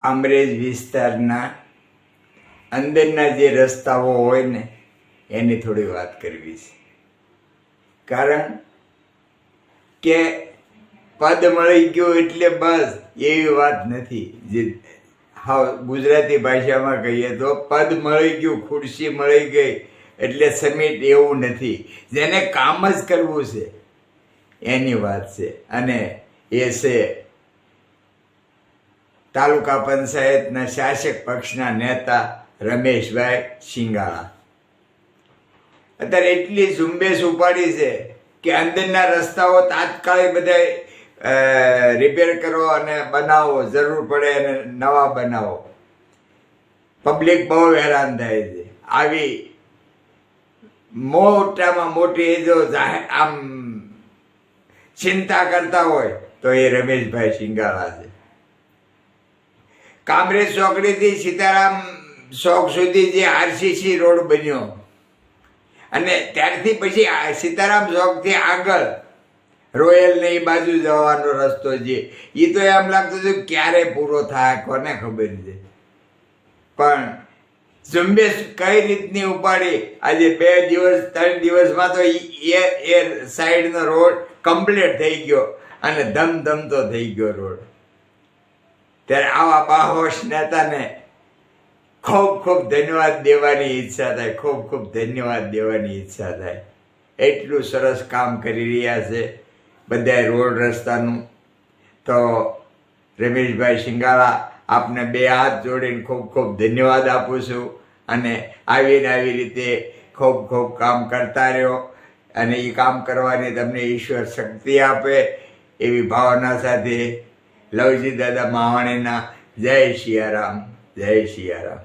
આમરેજ વિસ્તારના અંદરના જે રસ્તાઓ હોય ને એની થોડી વાત કરવી છે. કારણ કે પદ મળી ગયું એટલે બસ એવી વાત નથી. જે હા ગુજરાતી ભાષામાં કહીએ તો પદ મળી ગયું, ખુરશી મળી ગઈ એટલે સમિટ એવું નથી. જેને કામ જ કરવું છે એની વાત છે. અને એ છે તાલુકા પંચાયતના શાસક પક્ષના નેતા રમેશભાઈ શિંગાળા. અત્યારે એટલી ઝુંબેશ ઉપાડી છે કે અંદરના રસ્તાઓ તાત્કાલિક બધા રિપેર કરો અને બનાવો, જરૂર પડે અને નવા બનાવો. પબ્લિક બહુ હેરાન થાય છે. આવી મોટામાં મોટી જો આમ ચિંતા કરતા હોય તો એ રમેશભાઈ શિંગાળા છે. કામરેજ ચોકડીથી સીતારામ ચોક સુધી જે આરસીસી રોડ બન્યો અને ત્યારથી પછી સીતારામ ચોકથી આગળ રોયલ ને એ બાજુ જવાનો રસ્તો છે એ તો એમ લાગતું હતું ક્યારે પૂરો થાય કોને ખબર છે. પણ ઝુંબેશ કઈ રીતની ઉપાડી આજે 2 દિવસ 3 દિવસમાં તો એ સાઈડનો રોડ કમ્પ્લીટ થઈ ગયો અને ધમધમતો થઈ ગયો રોડ. ત્યારે આવા બાહોશ નેતાને ખૂબ ખૂબ ધન્યવાદ દેવાની ઈચ્છા થાય, ખૂબ ખૂબ ધન્યવાદ દેવાની ઈચ્છા થાય. એટલું સરસ કામ કરી રહ્યા છે બધા રોડ રસ્તાનું. તો રમેશભાઈ શિંગાળા આપને 2 હાથ જોડીને ખૂબ ખૂબ ધન્યવાદ આપું છું. અને આવી રીતે ખૂબ ખૂબ કામ કરતા રહ્યો અને એ કામ કરવાની તમને ઈશ્વર શક્તિ આપે એવી ભાવના સાથે લવજી દાદા માવાણીના જય સિયારામ, જય સિયારામ.